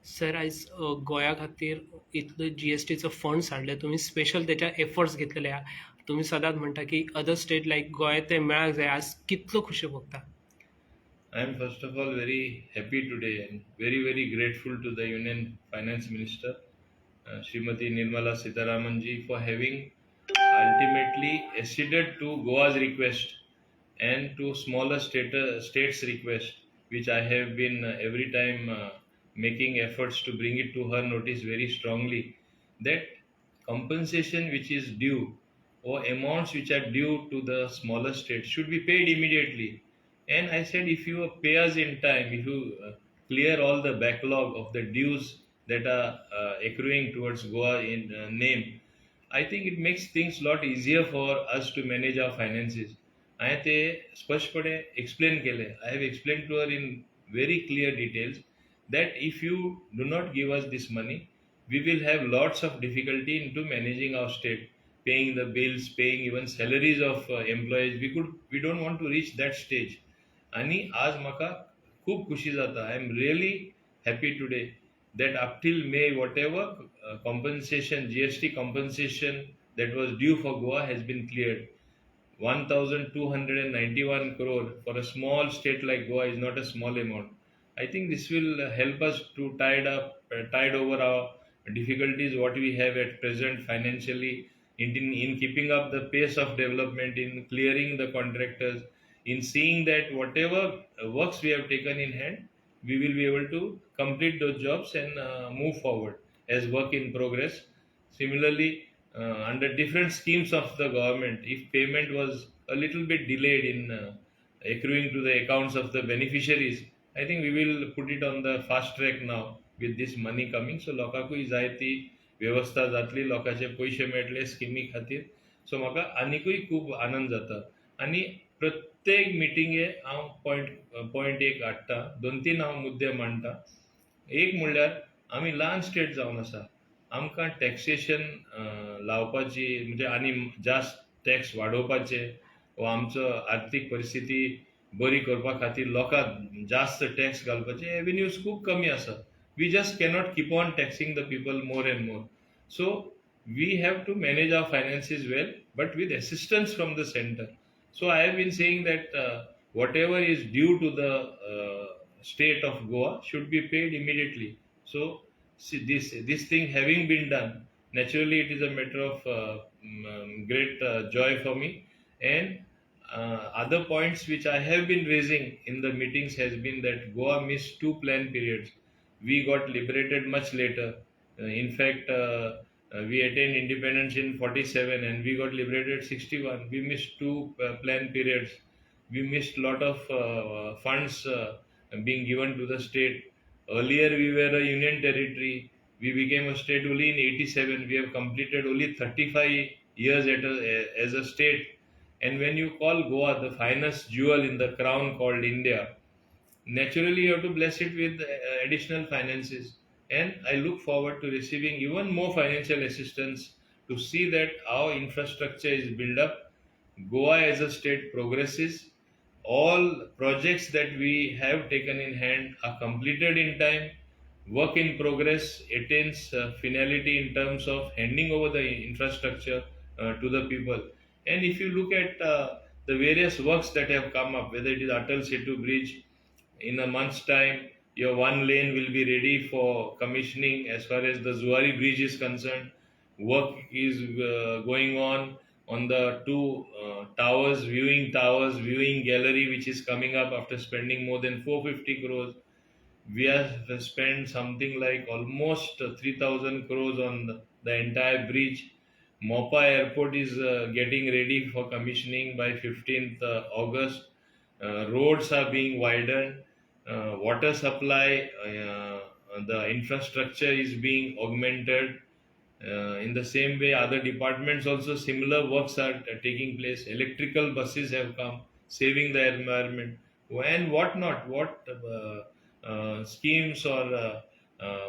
Sir आयज गोंया खातीर इतले GSTचो फंड्स हाडले तुमी स्पेशल तेच्या एफर्ट्स घेतलेले आहा तुमी सदांच म्हणटा की अदर स्टेट लायक गोंय ते मेळाक जाय आज कितलो खुशी भोगता. I am first of all very happy today and very grateful to the Union Finance Minister, Srimati Nirmala Sitharamanji, for having ultimately acceded to Goa's request and to smaller states' request, which I have been every time making efforts to bring it to her notice very strongly, that compensation which is due or amounts which are due to the smaller states should be paid immediately. And I said, if you pay us in time, if you clear all the backlog of the dues that are accruing towards Goa in name, I think it makes things a lot easier for us to manage our finances. I ते स्पष्टपणे explain केले. I have explained to her in very clear details that if you do not give us this money, we will have lots of difficulty into managing our state, paying the bills, paying even salaries of employees. We don't want to reach that stage. आणि आज म्हाका खूप खुशी जाता. I am really happy today that up till May, whatever compensation, GST compensation that was due for Goa has been cleared. 1,291 crore for a small state like Goa is not a small amount. I think this will help us to tide over our difficulties what we have at present financially in keeping up the pace of development, in clearing the contractors, in seeing that whatever works we have taken in hand, we will be able to complete those jobs and move forward as work in progress. Similarly, under different schemes of the government, if payment was a little bit delayed in accruing to the accounts of the beneficiaries, I think we will put it on the fast track now with this money coming. So लोकांकूय जाय ती वेवस्था जातली, लोकांचे पयशे मेळटले स्किमी खातीर. सो म्हाका आनिकूय खूब आनंद जाता. आनी प्रत्येक मिटिंगे हांव पॉयंट एक हाडटा, 2-3 हांव मुद्दे मांडटा. एक म्हणल्यार आमी ल्हान स्टेट जावन आसा, आमकां टॅक्सेशन लावपाची म्हणजे आनी जास्त टॅक्स वाडोवपाचे वा आमचो आर्थीक परिस्थिती बरी करपा खातीर लोकांक जास्त टॅक्स घालपाचे एव्हेन्यूज खूब कमी आसा. We just cannot keep on taxing the people more and more. So we have to manage our finances well but with assistance from the centre. So I have been saying that whatever is due to the state of Goa should be paid immediately. So see, this thing having been done, naturally it is a matter of great joy for me. And other points which I have been raising in the meetings has been that Goa missed 2 plan periods. We got liberated much later. In fact, we attained independence in 47 and we got liberated 61. We missed 2 plan periods. We missed lot of funds being given to the state. Earlier we were a union territory. We became a state only in 87. We have completed only 35 years as a state. And when you call Goa the finest jewel in the crown called India, naturally you have to bless it with additional finances. And I look forward to receiving even more financial assistance to see that our infrastructure is built up, Goa as a state progresses, all projects that we have taken in hand are completed in time, work in progress attains finality in terms of handing over the infrastructure to the people. And if you look at the various works that have come up, whether it is Atal Setu Bridge, in a month's time, your one lane will be ready for commissioning. As far as the Zuari Bridge is concerned, work is going on the two viewing gallery, which is coming up after spending more than 450 crores. We have spent something like almost 3,000 crores on the entire bridge. Mopa Airport is getting ready for commissioning by 15th August. Roads are being widened. Water supply, the infrastructure is being augmented. In the same way, other departments also similar works are taking place. Electrical buses have come, saving the environment, and what not, what schemes or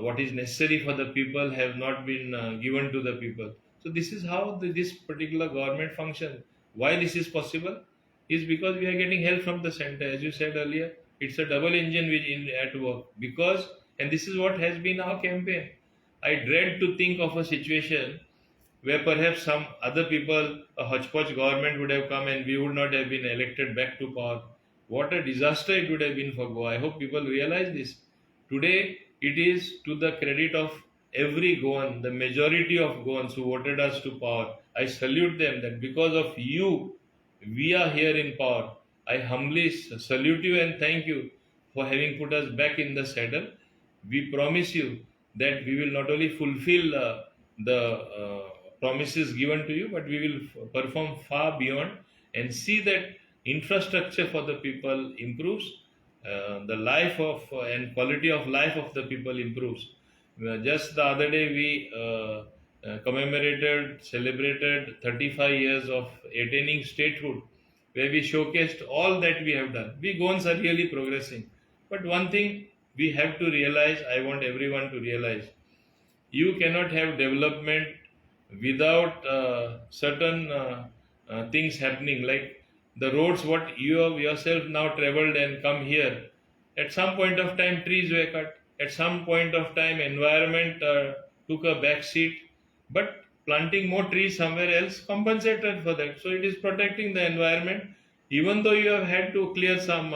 what is necessary for the people have not been given to the people. So this is how this particular government functions. Why this is possible is because we are getting help from the center. As you said earlier, it's a double engine which in at work, because And this is what has been our campaign. I dread to think of a situation where perhaps some other people, a hodgepodge government would have come and we would not have been elected back to power. What a disaster it would have been for Goa. I hope people realize this. Today, it is to the credit of every Goan, the majority of Goans who voted us to power. I salute them that because of you, we are here in power. I humbly salute you and thank you for having put us back in the saddle. We promise you that we will not only fulfill the promises given to you, but we will perform far beyond and see that infrastructure for the people improves, the life of and quality of life of the people improves. Just the other day, we celebrated 35 years of attaining statehood, where we showcased all that we have done. We Goans are really progressing. But one thing we have to realize, I want everyone to realize, you cannot have development without certain things happening, like the roads what you have yourself now traveled and come here. At some point of time trees were cut, at some point of time environment took a back seat, but planting more trees somewhere else compensated for that, so it is protecting the environment. Even though you have had to clear some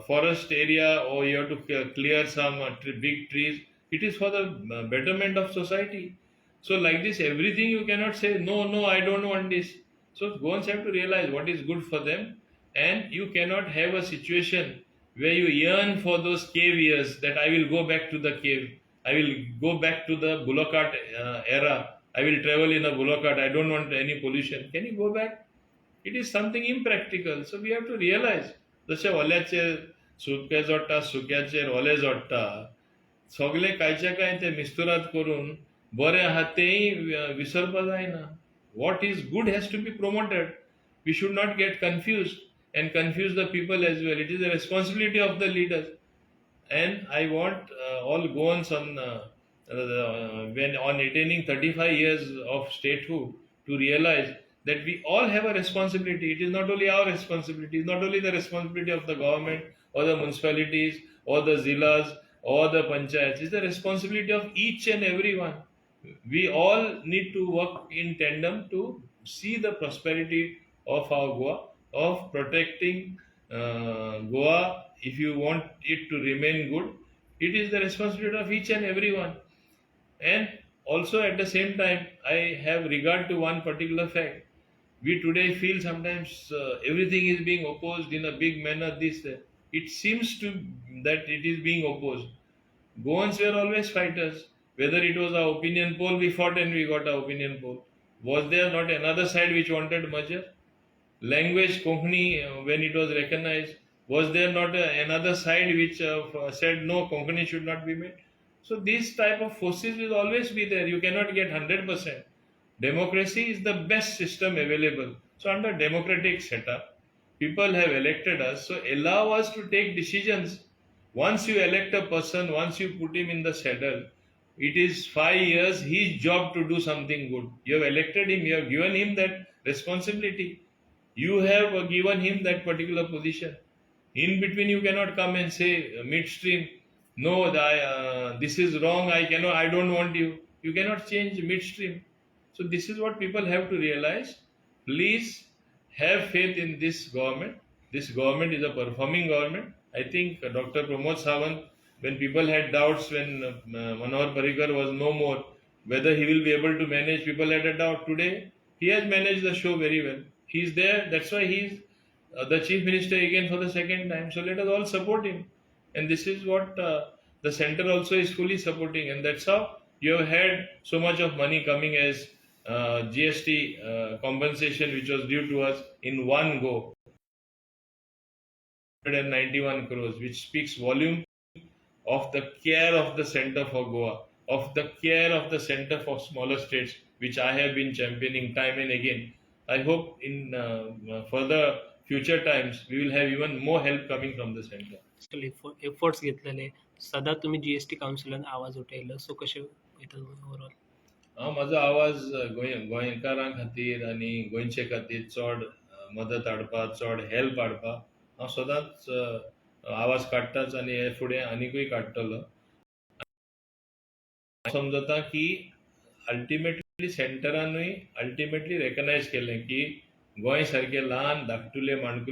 forest area, or you have to clear some big trees, it is for the betterment of society. So like this, everything you cannot say no, no, I don't want this. So Goans have to realize what is good for them, and you cannot have a situation where you yearn for those cave years, that I will go back to the cave, I will go back to the bullock cart era, I will travel in a bullock cart, I don't want any pollution. Can you go back? It is something impractical. So we have to realize, जसे ओल्याचेर सुके जोडटा सुक्याचेर ओले जोडटा, सगळे कांयचे कांय ते मिस्तुराद करून बरें आहा तेंय विसरपा जायना. What is good has to be promoted. We should not get confused and confuse the people as well. It is the responsibility of the leaders. And I want all Goans when on attaining 35 years of statehood to realize that we all have a responsibility. It is not only our responsibility, it's not only the responsibility of the government or the municipalities or the zillas or the panchayats, it's the responsibility of each and every one. We all need to work in tandem to see the prosperity of our Goa, of protecting Goa. If you want it to remain good, it is the responsibility of each and every one. And also at the same time, I have regard to one particular fact. We today feel sometimes everything is being opposed in a big manner. This it seems to that it is being opposed. Goans were always fighters. Whether it was our opinion poll, we fought and we got our opinion poll. Was there not another side which wanted merger? Language Konkani, when it was recognized, was there not another side which said no, Konkani should not be made? So these type of forces will always be there. You cannot get 100%. Democracy is the best system available. So under democratic setup, people have elected us. So allow us to take decisions. Once you elect a person, once you put him in the saddle, it is 5 years his job to do something good. You have elected him, you have given him that responsibility. You have given him that particular position. In between, you cannot come and say midstream, no, this is wrong. I don't want you. You cannot change midstream. So this is what people have to realize. Please have faith in this government. This government is a performing government. I think Dr. Pramod Sawant, when people had doubts when Manohar Parrikar was no more, whether he will be able to manage, people had a doubt. Today, he has managed the show very well. He's there. That's why he's the chief minister again for the second time. So let us all support him. And this is what the center also is fully supporting. And that's how you have had so much of money coming as GST compensation, which was due to us in one go, 191 crores, which speaks volume of the care of the center for Goa, of the care of the center for smaller states, which I have been championing time and again. I hope in further future times we will have even more help coming from the center. Efforts घेतलेले सदांच तुम्ही GST कावन्सिलान आवाज उठयलो, सो कशें पळयता overall? हांव म्हजो आवाज गोंयकारां खातीर आनी गोंयचे खातीर चड मदत हाडपा, चड हेल्प हाडपा हांव सदांच आवाज काडटाच आनी हे फुडें आनीकूय काडटलो. समजता की अल्टिमेटली सेंटरानूय अल्टिमेटली रेकग्नायज केलें की गोंय सारके ल्हान धाकटुले माणकुले